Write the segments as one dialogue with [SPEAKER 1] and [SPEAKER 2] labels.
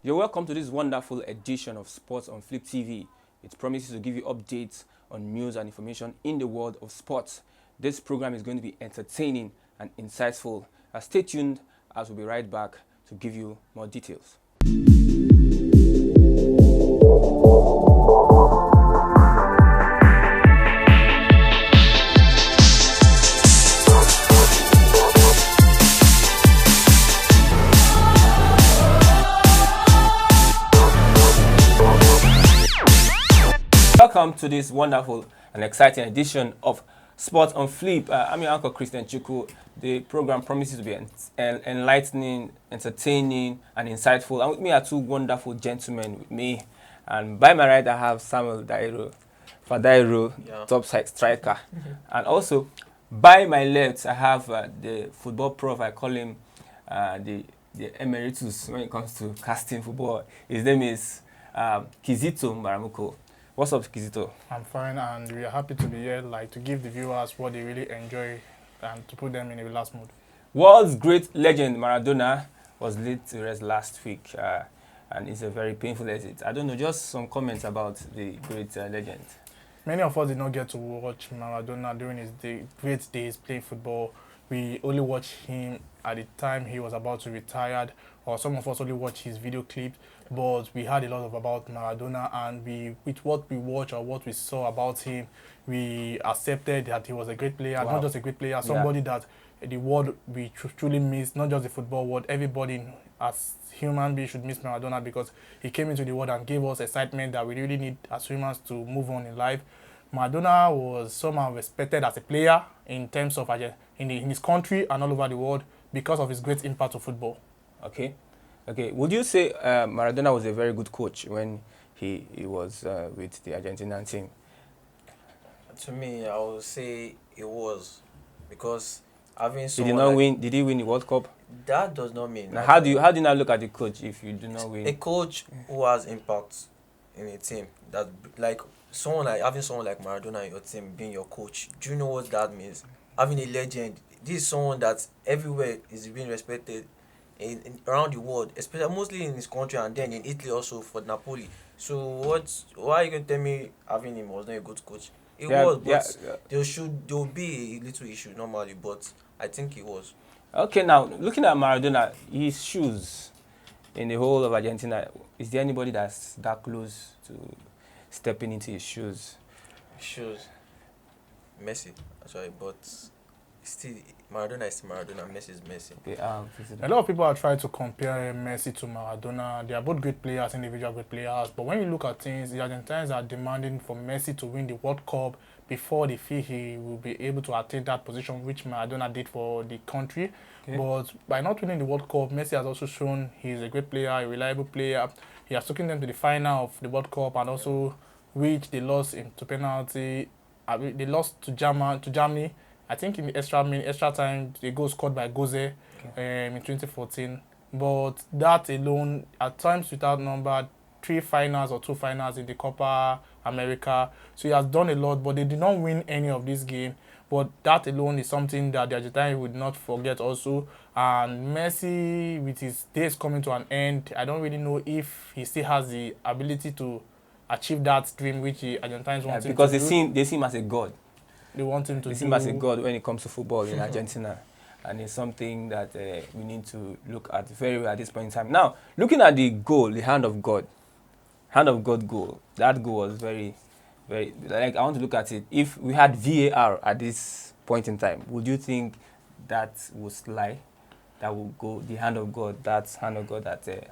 [SPEAKER 1] You're welcome to this wonderful edition of Sports on Flip TV. It promises to give you updates on news and information in the world of sports. This program is going to be entertaining and insightful. Stay tuned as we'll be right back to give you more details. Welcome to this wonderful and exciting edition of Sports on Flip. I'm your uncle Christian Chuku. The program promises to be enlightening, entertaining, and insightful. And with me are two wonderful gentlemen with me. And by my right, I have Samuel Fadairo, top side striker. And also, by my left, I have the football prof. I call him the emeritus when it comes to casting football. His name is Kizito Mbaramuko. What's up, Kizito?
[SPEAKER 2] I'm fine, and we are happy to be here, to give the viewers what they really enjoy and to put them in a relaxed mood.
[SPEAKER 1] World's great legend Maradona was laid to rest last week, and it's a very painful exit. I don't know, just some comments about the great legend.
[SPEAKER 2] Many of us did not get to watch Maradona during his great days playing football. We only watched him at the time he was about to retire, or some of us only watched his video clips. But we heard a lot about Maradona, and with what we watched or what we saw about him, we accepted that he was a great player. Wow. Not just a great player, somebody that the world we truly miss, not just the football world, everybody as human beings should miss Maradona, because he came into the world and gave us excitement that we really need as humans to move on in life. Maradona was somehow respected as a player in terms of in his country and all over the world because of his great impact on football.
[SPEAKER 1] Okay. Would you say Maradona was a very good coach when he was with the Argentinian team?
[SPEAKER 3] To me, I would say it was, because having
[SPEAKER 1] Did he win the World Cup?
[SPEAKER 3] That does not mean.
[SPEAKER 1] Now, how do you now look at the coach if you do not win?
[SPEAKER 3] A coach who has impact in a team, that having someone like Maradona in your team being your coach. Do you know what that means? Having a legend. This is someone that everywhere is being respected around the world, especially mostly in his country and then in Italy also for Napoli. So why are you going to tell me having him was not a good coach? It was, but there will be a little issue normally, but I think it was.
[SPEAKER 1] Okay, now looking at Maradona, his shoes in the whole of Argentina, is there anybody that's that close to stepping into his shoes?
[SPEAKER 3] Messi, actually, but still, Maradona is Maradona, Messi is Messi.
[SPEAKER 1] Okay,
[SPEAKER 2] a lot of people are trying to compare Messi to Maradona. They are both great players, individual great players. But when you look at things, the Argentines are demanding for Messi to win the World Cup before they feel he will be able to attain that position which Maradona did for the country. Okay. But by not winning the World Cup, Messi has also shown he's a great player, a reliable player. He has taken them to the final of the World Cup, and also which they lost into penalty. They lost to Germany. I think in the extra time, the goal scored by Goze in 2014. But that alone, at times without number, 3 finals or 2 finals in the Copa America. So he has done a lot, but they did not win any of this game. But that alone is something that the Argentines would not forget also. And Messi, with his days coming to an end, I don't really know if he still has the ability to achieve that dream which the Argentines want him to do.
[SPEAKER 1] Because they see him as a god.
[SPEAKER 2] They want him to
[SPEAKER 1] see him as a god when it comes to football in Argentina. And it's something that we need to look at very well at this point in time. Now, looking at the goal, the hand of God goal, that goal was very, very, I want to look at it. If we had VAR at this point in time, would you think that would slide? That would go, the hand of God that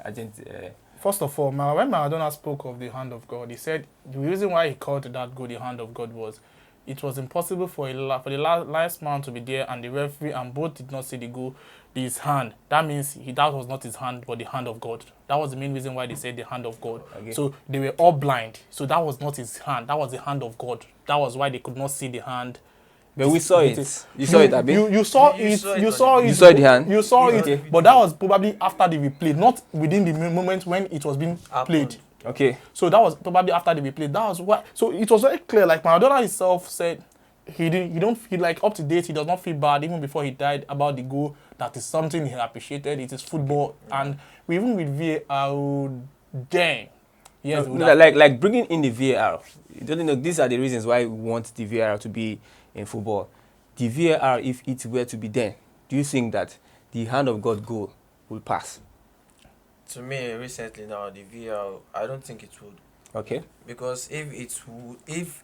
[SPEAKER 1] Argentina...
[SPEAKER 2] First of all, when Maradona spoke of the hand of God, he said the reason why he called that goal the hand of God was it was impossible for the last man to be there and the referee, and both did not see the goal, his hand. That means that was not his hand, but the hand of God. That was the main reason why they said the hand of God. Okay. So they were all blind. So that was not his hand. That was the hand of God. That was why they could not see the hand.
[SPEAKER 1] But we saw it. You saw it, Abi?
[SPEAKER 2] You saw it.
[SPEAKER 1] You saw the hand?
[SPEAKER 2] You saw it. But that was probably after the replay, not within the moment when it was being played.
[SPEAKER 1] Okay.
[SPEAKER 2] So that was probably after the replay. That was why. So it was very clear. Like Maradona himself said, he didn't. He don't feel like up to date. He does not feel bad even before he died about the goal. That is something he appreciated. It is football, and even with VAR, dang, yes,
[SPEAKER 1] Like bringing in the VAR. You don't know, these are the reasons why we want the VAR to be in football. The VAR, if it were to be there, do you think that the hand of God goal will pass?
[SPEAKER 3] To me, recently now, the VAR, I don't think it would.
[SPEAKER 1] Okay.
[SPEAKER 3] Because if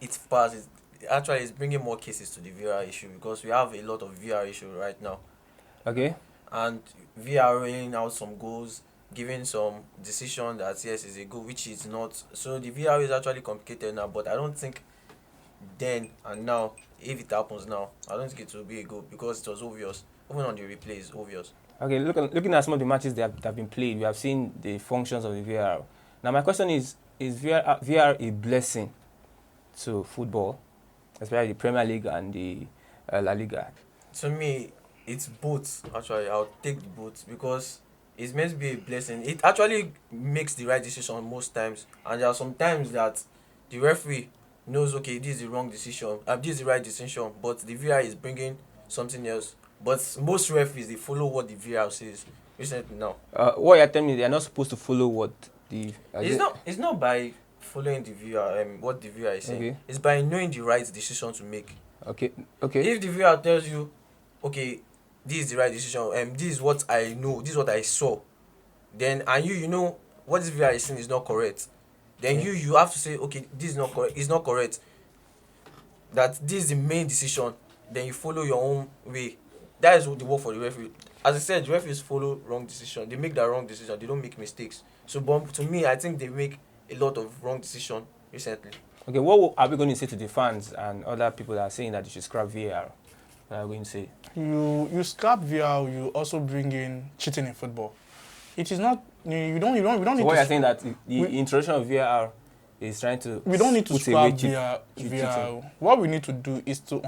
[SPEAKER 3] it passes, actually it's bringing more cases to the VAR issue because we have a lot of VAR issue right now.
[SPEAKER 1] Okay.
[SPEAKER 3] And VARing out some goals, giving some decision that yes is a goal, which is not. So the VAR is actually complicated now, but I don't think then and now, if it happens now, I don't think it will be a goal because it was obvious. Even on the replay, it's obvious.
[SPEAKER 1] Okay, looking at some of the matches that have been played, we have seen the functions of the VAR. Now, my question is VAR a blessing to football, especially the Premier League and the La Liga?
[SPEAKER 3] To me, it's both. Actually, I'll take both because it's meant to be a blessing. It actually makes the right decision most times, and there are some times that the referee knows, okay, this is the wrong decision, this is the right decision, but the VAR is bringing something else. But most referees, they follow what the VAR says. Recently now,
[SPEAKER 1] What you're telling me, they are not supposed to follow what the...
[SPEAKER 3] it's not by following the VAR, what the VAR is saying.
[SPEAKER 1] Okay.
[SPEAKER 3] It's by knowing the right decision to make.
[SPEAKER 1] Okay. Okay.
[SPEAKER 3] If the VAR tells you, okay, this is the right decision, this is what I know, this is what I saw, then and you know what this VAR is saying is not correct, then you have to say, okay, this is not correct, it's not correct, that this is the main decision, then you follow your own way. That is what the work for the referee. As I said, the referees follow wrong decision, they make that wrong decision, they don't make mistakes. So but to me, I think they make a lot of wrong decision recently.
[SPEAKER 1] Okay, what are we going to say to the fans and other people that are saying that you should scrap VAR? What are we going to say?
[SPEAKER 2] You scrap VAR, you also bring in cheating in football. It is not we don't
[SPEAKER 1] So
[SPEAKER 2] need
[SPEAKER 1] what
[SPEAKER 2] to
[SPEAKER 1] you're saying that the introduction of VAR is trying to...
[SPEAKER 2] we don't need to
[SPEAKER 1] put away
[SPEAKER 2] scrap
[SPEAKER 1] cheating.
[SPEAKER 2] VAR. What we need to do is to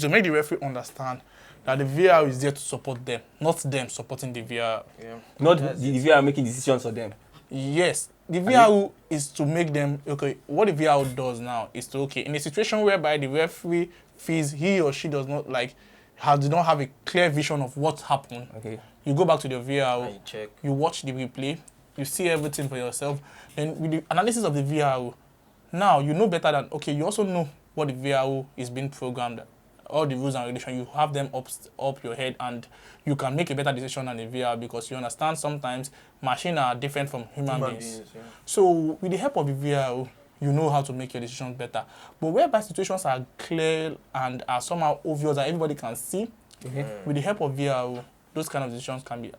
[SPEAKER 2] make the referee understand that the VAR is there to support them, not them supporting the VAR.
[SPEAKER 3] Yeah.
[SPEAKER 1] Not
[SPEAKER 3] That's
[SPEAKER 1] the
[SPEAKER 3] it.
[SPEAKER 1] VAR making decisions for them.
[SPEAKER 2] Yes, the VAR is to make them okay. What the VAR does now is to in a situation whereby the referee feels he or she does not do not have a clear vision of what happened.
[SPEAKER 1] Okay.
[SPEAKER 2] You go back to the VAR,
[SPEAKER 3] And you check.
[SPEAKER 2] you watch the replay, you see everything for yourself. Then with the analysis of the VAR, now you know better than you also know what the VAR is being programmed. All the rules and regulations, you have them up your head, and you can make a better decision than the VAR because you understand sometimes machines are different from human beings.
[SPEAKER 3] Yeah.
[SPEAKER 2] So with the help of the VAR, you know how to make your decisions better. But whereby situations are clear and are somehow obvious that everybody can see, with the help of VAR, those kind of decisions can be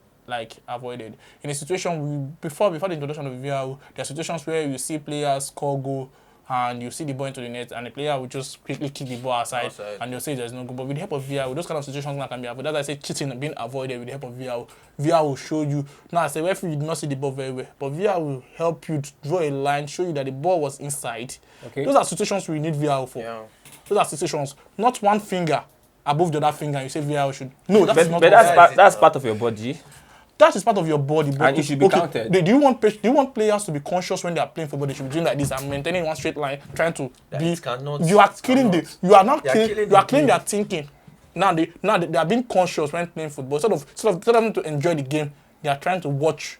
[SPEAKER 2] avoided. In a situation before the introduction of VAR, there are situations where you see players score goal and you see the ball into the net and the player will just quickly kick the ball outside. And they'll say there's no goal. But with the help of VAR, those kind of situations now can be avoided. That's why I say cheating being avoided with the help of VAR. VAR will show you. Now I say referee did not see the ball very well, but VAR will help you to draw a line, show you that the ball was inside.
[SPEAKER 1] Okay.
[SPEAKER 2] Those are situations we need VAR for.
[SPEAKER 3] Yeah.
[SPEAKER 2] Those are situations, not one finger above the other finger. And you say VAR should. No,
[SPEAKER 1] But
[SPEAKER 2] not.
[SPEAKER 1] that's part of your body.
[SPEAKER 2] That is part of your body, but
[SPEAKER 1] And it should be counted.
[SPEAKER 2] Do you want players to be conscious when they are playing football? They should be doing like this and maintaining one straight line, trying to be.
[SPEAKER 3] It cannot.
[SPEAKER 2] You are killing you are not
[SPEAKER 3] They are
[SPEAKER 2] killing.
[SPEAKER 3] killing
[SPEAKER 2] You are
[SPEAKER 3] the
[SPEAKER 2] killing
[SPEAKER 3] game.
[SPEAKER 2] their thinking. Now they are being conscious when playing football. Instead of them to enjoy the game, they are trying to watch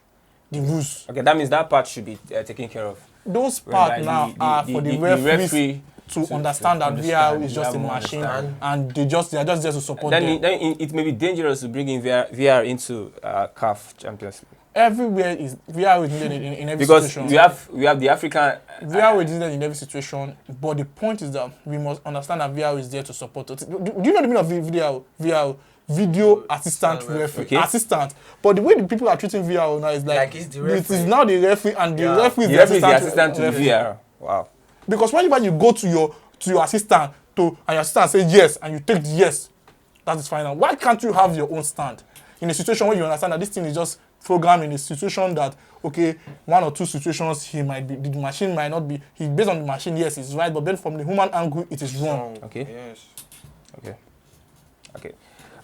[SPEAKER 2] the rules.
[SPEAKER 1] Okay, that means that part should be taken care of.
[SPEAKER 2] Those
[SPEAKER 1] Whereby
[SPEAKER 2] parts now are for the referees to understand that VAR is just a machine and they are just there to support them.
[SPEAKER 1] Then it may be dangerous to bring in VR into CAF Champions League.
[SPEAKER 2] Everywhere is VAR is needed in every
[SPEAKER 1] Because
[SPEAKER 2] situation.
[SPEAKER 1] we have the African...
[SPEAKER 2] VAR is needed in every situation, but the point is that we must understand that VAR is there to support us. Do you know the meaning of VAR? Video assistant referee.
[SPEAKER 1] Okay.
[SPEAKER 2] Assistant. But the way the people are treating VAR now is
[SPEAKER 3] Like it's the referee.
[SPEAKER 2] it is now the referee and the referee is
[SPEAKER 1] The
[SPEAKER 2] the
[SPEAKER 1] referee is the assistant to the
[SPEAKER 2] referee.
[SPEAKER 1] VR. Wow.
[SPEAKER 2] Because whenever you go to your assistant and your assistant says yes and you take the yes, that is final. Why can't you have your own stand? In a situation where you understand that this thing is just programmed in a situation that, one or two situations the machine might not be, based on the machine, yes, it's right, but then from the human angle, it is wrong.
[SPEAKER 1] Okay.
[SPEAKER 3] Yes.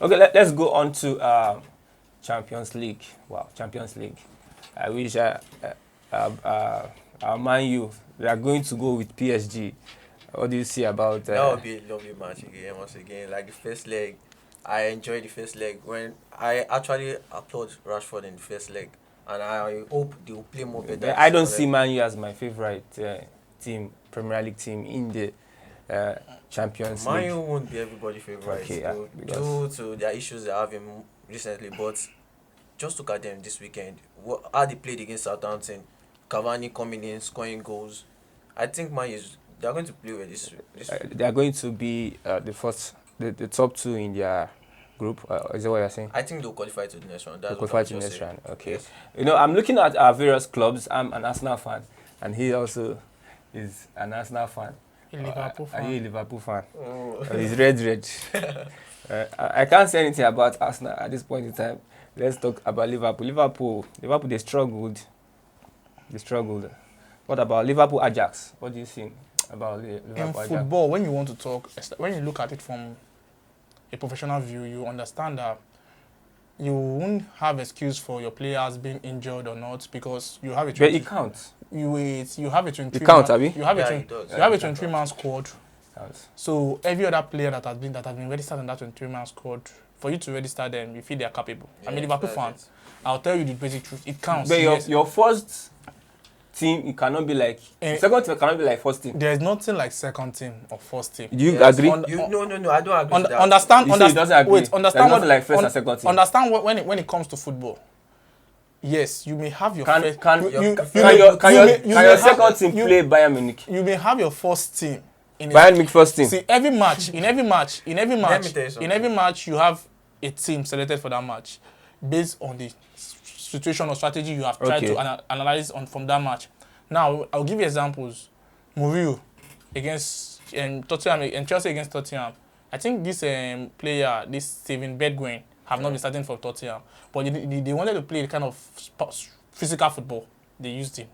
[SPEAKER 1] Okay, let's go on to Champions League. Wow, Champions League. I wish our Man U, they are going to go with PSG. What do you see about?
[SPEAKER 3] That would be a lovely match again. Once again, like the first leg, I enjoyed the first leg when I actually applaud Rashford in the first leg, and I hope they will play more better.
[SPEAKER 1] I don't see Man U as my favorite team, Premier League team in the Champions
[SPEAKER 3] Man
[SPEAKER 1] League.
[SPEAKER 3] U won't be everybody's favorite
[SPEAKER 1] Okay,
[SPEAKER 3] due to their issues they're having recently. But just look at them this weekend. How they played against Southampton, Cavani coming in, scoring goals. I think they're going to play well this.
[SPEAKER 1] They are going to be the top two in their group. Is that what you're saying?
[SPEAKER 3] I think they'll qualify to the next round. That's
[SPEAKER 1] They'll
[SPEAKER 3] what
[SPEAKER 1] qualify
[SPEAKER 3] I'm
[SPEAKER 1] to the
[SPEAKER 3] just
[SPEAKER 1] next
[SPEAKER 3] saying.
[SPEAKER 1] round. Okay.
[SPEAKER 3] Yes.
[SPEAKER 1] You know, I'm looking at our various clubs. I'm an Arsenal fan, and he also is an Arsenal fan.
[SPEAKER 2] A Liverpool fan.
[SPEAKER 1] Are you a Liverpool fan?
[SPEAKER 3] Oh.
[SPEAKER 1] He's red. I can't say anything about Arsenal at this point in time. Let's talk about Liverpool. Liverpool, they struggled. What about Liverpool Ajax? What do you think about Liverpool
[SPEAKER 2] In
[SPEAKER 1] Ajax?
[SPEAKER 2] football, when you want to talk, when you look at it from a professional view, you understand that you won't have excuse for your players being injured or not because you have a
[SPEAKER 1] But
[SPEAKER 2] 20,
[SPEAKER 1] it counts.
[SPEAKER 2] you have a 23
[SPEAKER 1] It counts,
[SPEAKER 2] man,
[SPEAKER 1] Abi?
[SPEAKER 2] you have
[SPEAKER 3] Yeah,
[SPEAKER 2] a
[SPEAKER 3] it does.
[SPEAKER 2] you have a
[SPEAKER 3] It counts.
[SPEAKER 2] 23-man squad.
[SPEAKER 1] Counts.
[SPEAKER 2] So every other player that has been registered in that 23-man squad, for you to register them, you feel they are capable. I'm a
[SPEAKER 3] Yeah,
[SPEAKER 2] Liverpool fan.
[SPEAKER 3] that's it.
[SPEAKER 2] I'll tell you the basic truth. It counts.
[SPEAKER 1] But
[SPEAKER 2] Yes.
[SPEAKER 1] your first team, it cannot be like second team, cannot be like first team.
[SPEAKER 2] There's nothing like second team or first team.
[SPEAKER 1] Do you
[SPEAKER 3] Yes.
[SPEAKER 1] agree?
[SPEAKER 2] On-
[SPEAKER 3] No, I don't agree with that.
[SPEAKER 2] Understand?
[SPEAKER 1] You say he doesn't agree.
[SPEAKER 2] Wait, understand
[SPEAKER 1] There's
[SPEAKER 2] what
[SPEAKER 1] nothing like first and second team.
[SPEAKER 2] Understand when it comes to football. Yes, you may have your
[SPEAKER 1] Can
[SPEAKER 2] first.
[SPEAKER 1] can
[SPEAKER 2] you-
[SPEAKER 1] your
[SPEAKER 2] you-
[SPEAKER 1] can
[SPEAKER 2] you may-
[SPEAKER 1] your
[SPEAKER 2] you
[SPEAKER 1] can
[SPEAKER 2] may-
[SPEAKER 1] your
[SPEAKER 2] you
[SPEAKER 1] can
[SPEAKER 2] may
[SPEAKER 1] your
[SPEAKER 2] have-
[SPEAKER 1] second team
[SPEAKER 2] you-
[SPEAKER 1] play Bayern Munich?
[SPEAKER 2] You may have your first team. In
[SPEAKER 1] Bayern Munich first team.
[SPEAKER 2] See, every match, in every match,
[SPEAKER 3] Let me tell you something.
[SPEAKER 2] you have a team selected for that match based on the situation or strategy you have tried
[SPEAKER 1] Okay.
[SPEAKER 2] to analyze from that match. Now, I'll give you examples. Mourinho against Tottenham and Chelsea against Tottenham. I think this player, this Steven Bergwijn, have not been starting for Tottenham, but they wanted to play the kind of physical football. They used him.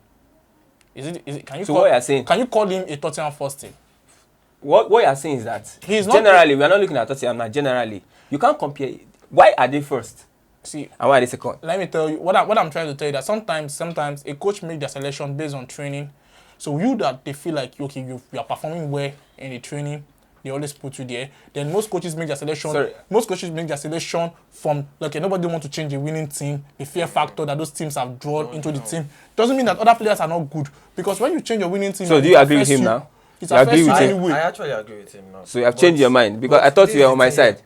[SPEAKER 2] Is it? Can you
[SPEAKER 1] So
[SPEAKER 2] call,
[SPEAKER 1] what you're saying?
[SPEAKER 2] Can you call him a Tottenham first team?
[SPEAKER 1] What you're saying is that
[SPEAKER 2] He's not-
[SPEAKER 1] generally we are not looking at Tottenham now. Generally, you can't compare. Why are they first
[SPEAKER 2] See,
[SPEAKER 1] and why are they second?
[SPEAKER 2] let me tell you what I'm trying to tell you that sometimes a coach make their selection based on training. So that they feel like okay you are performing well in the training, they always put you there. Then most coaches make their selection.
[SPEAKER 1] Sorry.
[SPEAKER 2] Most coaches make their selection from like nobody want to change a winning team. The fear factor that those teams have drawn into the team doesn't mean that other players are not good because when you change your winning team.
[SPEAKER 1] So do
[SPEAKER 2] it
[SPEAKER 1] you agree with
[SPEAKER 2] affects
[SPEAKER 1] him
[SPEAKER 2] you.
[SPEAKER 1] now?
[SPEAKER 2] It
[SPEAKER 1] You agree
[SPEAKER 2] affects you
[SPEAKER 1] with him?
[SPEAKER 2] anyway.
[SPEAKER 3] I actually agree with him now.
[SPEAKER 1] So you have
[SPEAKER 3] But-
[SPEAKER 1] changed your mind because
[SPEAKER 3] but
[SPEAKER 1] I thought
[SPEAKER 3] this
[SPEAKER 1] you were
[SPEAKER 3] is
[SPEAKER 1] on my
[SPEAKER 3] the thing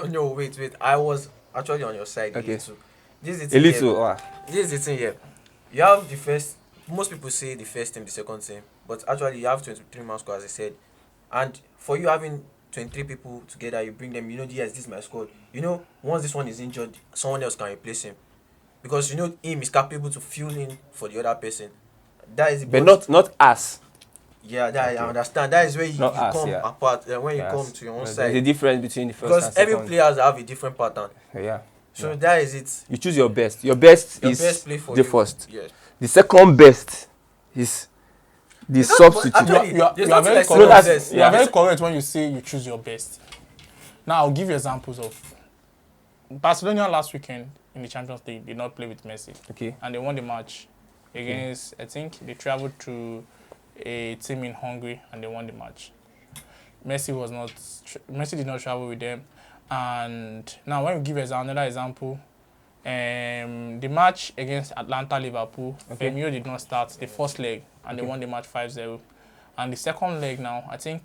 [SPEAKER 1] side.
[SPEAKER 3] No, wait. I was actually on your side.
[SPEAKER 1] Okay.
[SPEAKER 3] A little. This is
[SPEAKER 1] A
[SPEAKER 3] the thing
[SPEAKER 1] little.
[SPEAKER 3] here. This is the thing here. You have the first. Most people say the first team, the second team, but actually you have 23-man squad, as I said, and for you having 23 people together, you bring them. You know, yes, this is my squad. You know, once this one is injured, someone else can replace him, because you know him is capable to fill in for the other person. That is.
[SPEAKER 1] But not us.
[SPEAKER 3] Yeah, that I understand. That is where you
[SPEAKER 1] Not us,
[SPEAKER 3] come
[SPEAKER 1] yeah.
[SPEAKER 3] apart when you
[SPEAKER 1] Yes.
[SPEAKER 3] come to your own
[SPEAKER 1] There's
[SPEAKER 3] side.
[SPEAKER 1] a difference between the first
[SPEAKER 3] Because
[SPEAKER 1] and
[SPEAKER 3] every
[SPEAKER 1] second.
[SPEAKER 3] players have a different pattern.
[SPEAKER 1] Yeah.
[SPEAKER 3] So
[SPEAKER 1] Yeah.
[SPEAKER 3] that is it.
[SPEAKER 1] You choose your best. Your best
[SPEAKER 3] Your
[SPEAKER 1] is
[SPEAKER 3] best play for
[SPEAKER 1] the
[SPEAKER 3] you.
[SPEAKER 1] first.
[SPEAKER 3] Yes.
[SPEAKER 1] The second best is the
[SPEAKER 3] It's not-
[SPEAKER 1] substitute.
[SPEAKER 3] actually,
[SPEAKER 2] You are
[SPEAKER 3] there's
[SPEAKER 2] very
[SPEAKER 3] nothing like
[SPEAKER 2] correct.
[SPEAKER 1] that's-
[SPEAKER 3] success.
[SPEAKER 2] You are very
[SPEAKER 3] Yes.
[SPEAKER 2] correct when you say you choose your best. Now I'll give you examples of Barcelona last weekend in the Champions League did not play with Messi
[SPEAKER 1] Okay.
[SPEAKER 2] and they won the match against I think they traveled to a team in Hungary and they won the match. Messi did not travel with them, and now when we give us another example, the match against Atlanta Liverpool,
[SPEAKER 1] Okay.
[SPEAKER 2] Firmino did not start the first leg and they
[SPEAKER 1] Okay.
[SPEAKER 2] won the match 5-0, and the second leg now I think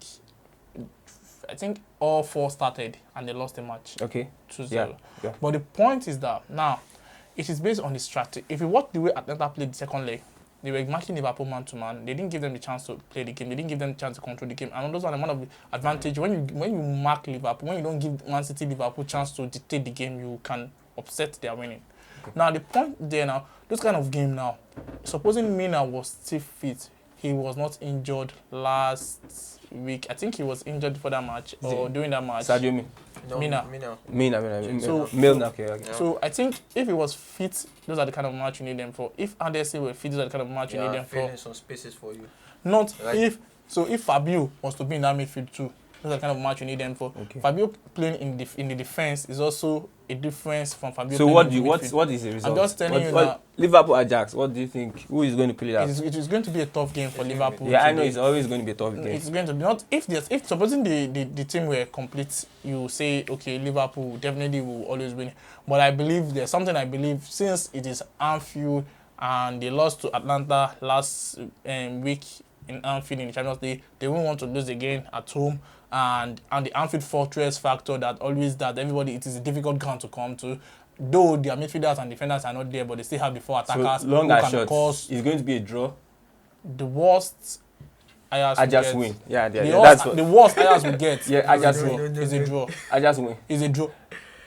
[SPEAKER 2] all four started and they lost the match
[SPEAKER 1] Okay.
[SPEAKER 2] 2-0.
[SPEAKER 1] Yeah.
[SPEAKER 2] But the point is that now it is based on the strategy. If you watch the way Atlanta played the second leg, they were matching Liverpool man to man. They didn't give them the chance to play the game. They didn't give them the chance to control the game. And those are one of the advantage when you mark Liverpool, when you don't give Man City Liverpool chance to dictate the game, you can upset their winning. Okay. Now the point there now, those kind of game now, supposing Mina was still fit, he was not injured last week. I think he was injured for that match or during that match.
[SPEAKER 1] Sadio Min.
[SPEAKER 3] No,
[SPEAKER 2] Mina. So-
[SPEAKER 1] Milner. Okay.
[SPEAKER 3] Yeah.
[SPEAKER 2] So I think if he was fit, those are the kind of match you need them for. If Anderson were fit, those are the kind of match you need them for.
[SPEAKER 3] filling some spaces for you.
[SPEAKER 2] Not
[SPEAKER 3] Right.
[SPEAKER 2] if Fabio was to be in that midfield too, Those are the kind of match you need them for.
[SPEAKER 1] Okay.
[SPEAKER 2] Fabio playing in the defense is also a difference from Fabio.
[SPEAKER 1] So
[SPEAKER 2] playing
[SPEAKER 1] what
[SPEAKER 2] in
[SPEAKER 1] do you
[SPEAKER 2] the
[SPEAKER 1] what
[SPEAKER 2] midfield.
[SPEAKER 1] what is the result?
[SPEAKER 2] I'm just telling you
[SPEAKER 1] what,
[SPEAKER 2] that
[SPEAKER 1] Liverpool Ajax. What do you think? Who is going to play that?
[SPEAKER 2] it is going to be a tough game for Liverpool.
[SPEAKER 1] Yeah, I know
[SPEAKER 2] today.
[SPEAKER 1] it's always going to be a tough game.
[SPEAKER 2] It's going to be not if supposing the team were complete, you say okay, Liverpool definitely will always win. But I believe there's something I believe since it is Anfield and they lost to Atlanta last week in Anfield in the Champions League, they won't want to lose again at home. And the Anfield fortress factor that everybody, it is a difficult ground to come to. Though their midfielders and defenders are not there, but they still have the four attackers
[SPEAKER 1] So long
[SPEAKER 2] who
[SPEAKER 1] and
[SPEAKER 2] can
[SPEAKER 1] short,
[SPEAKER 2] cause
[SPEAKER 1] it's going to be a draw.
[SPEAKER 2] the worst
[SPEAKER 1] Ajax win. Yeah,
[SPEAKER 2] the worst Ajax will get.
[SPEAKER 1] Yeah, Ajax
[SPEAKER 2] is a
[SPEAKER 1] win.
[SPEAKER 2] draw. Is a draw.
[SPEAKER 1] Ajax win.
[SPEAKER 2] Is a draw.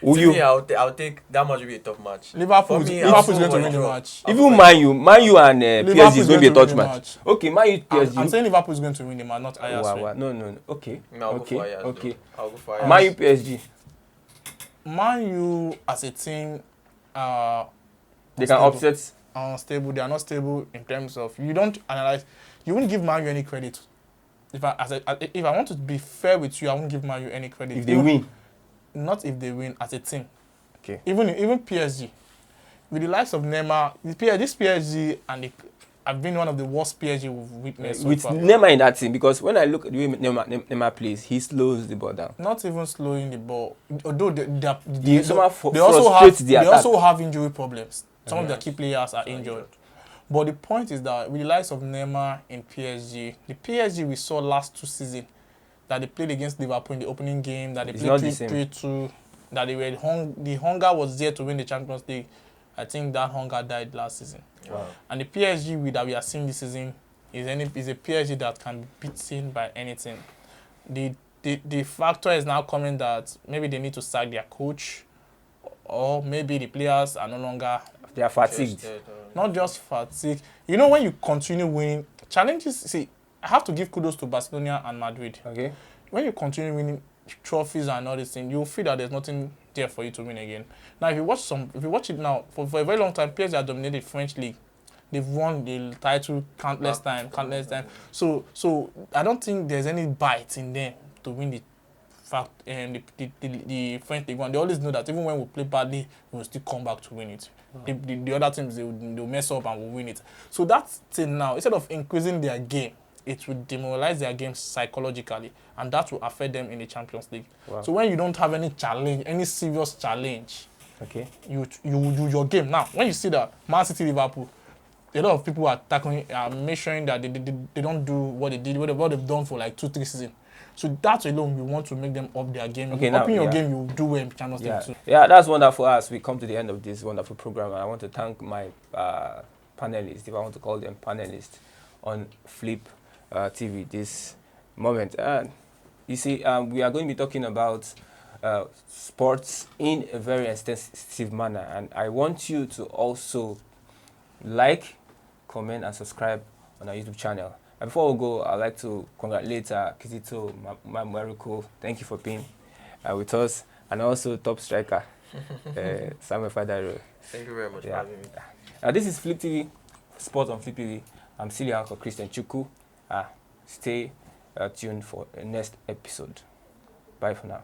[SPEAKER 1] Will
[SPEAKER 3] To
[SPEAKER 1] you?
[SPEAKER 3] me, I'll take that match will be a tough match.
[SPEAKER 2] Liverpool
[SPEAKER 3] For me,
[SPEAKER 2] is
[SPEAKER 3] I'll
[SPEAKER 2] going to
[SPEAKER 3] go
[SPEAKER 2] win the
[SPEAKER 3] draw.
[SPEAKER 2] match.
[SPEAKER 1] Even Man U and PSG is going to be a
[SPEAKER 2] win
[SPEAKER 1] touch
[SPEAKER 2] the
[SPEAKER 1] match. Okay, Man U PSG.
[SPEAKER 2] I'm saying Liverpool is going to win the match, not Ajax.
[SPEAKER 1] Wow. No. Okay.
[SPEAKER 3] I'll go for Ajax,
[SPEAKER 1] Okay.
[SPEAKER 3] though. I'll go for Ajax.
[SPEAKER 1] Man U PSG.
[SPEAKER 2] Man U as a team
[SPEAKER 1] They can upset.
[SPEAKER 2] unstable. They are not stable in terms of you don't analyze. You won't give Man U any credit. If I want to be fair with you, I won't give Man U any credit.
[SPEAKER 1] If they win.
[SPEAKER 2] Not if they win as a team.
[SPEAKER 1] Okay.
[SPEAKER 2] Even PSG, with the likes of Neymar, this PSG have been one of the worst PSG we've witnessed
[SPEAKER 1] With
[SPEAKER 2] so far.
[SPEAKER 1] Neymar in that team, because when I look at the way Neymar plays, he slows the ball down.
[SPEAKER 2] Not even slowing the ball. Although
[SPEAKER 1] He somehow
[SPEAKER 2] they also
[SPEAKER 1] frustrates the attack.
[SPEAKER 2] also have injury problems. Some of their key players are injured. But the point is that with the likes of Neymar in PSG, the PSG we saw last 2 seasons, that they played against Liverpool in the opening game, that they
[SPEAKER 1] It's not the
[SPEAKER 2] played
[SPEAKER 1] same.
[SPEAKER 2] 3-2, that they were the hunger was there to win the Champions League. I think that hunger died last season.
[SPEAKER 3] Wow.
[SPEAKER 2] And the PSG that we are seeing this season is a PSG that can be beaten by anything. The factor is now coming that maybe they need to sack their coach, or maybe the players are no longer,
[SPEAKER 1] They are fatigued.
[SPEAKER 2] not just fatigue. You know, when you continue winning challenges, see, I have to give kudos to Barcelona and Madrid.
[SPEAKER 1] Okay.
[SPEAKER 2] When you continue winning trophies and all this thing, you'll feel that there's nothing there for you to win again. Now, if you watch it now, for a very long time, PSG have dominated the French league. They've won the title countless times. So I don't think there's any bite in them to win the French league one. They always know that even when we play badly, we will still come back to win it. The other teams, they'll mess up and will win it. So that thing now, instead of increasing their game, it will demoralize their game psychologically, and that will affect them in the Champions League.
[SPEAKER 1] Wow.
[SPEAKER 2] So when you don't have any challenge, any serious challenge,
[SPEAKER 1] Okay.
[SPEAKER 2] you do your game. Now, when you see that Man City, Liverpool, a lot of people are measuring that they don't do what they did, what they've done for like 2-3 seasons. So that alone, we want to make them up their game.
[SPEAKER 1] Okay,
[SPEAKER 2] Upping
[SPEAKER 1] now,
[SPEAKER 2] your game, you do well in Champions
[SPEAKER 1] Yeah,
[SPEAKER 2] League too.
[SPEAKER 1] yeah, that's wonderful. As we come to the end of this wonderful program, and I want to thank my panelists, if I want to call them panelists, on Flip TV this moment. You see, we are going to be talking about sports in a very extensive manner, and I want you to also like, comment, and subscribe on our YouTube channel. And before we go, I'd like to congratulate Kizito Mariko. Thank you for being with us, and also top striker Samuel Fadaro.
[SPEAKER 3] Thank you very much for having me.
[SPEAKER 1] This is Flip TV, Sport on Flip TV. I'm still your uncle Christian Chuku. Stay tuned for the next episode. Bye for now.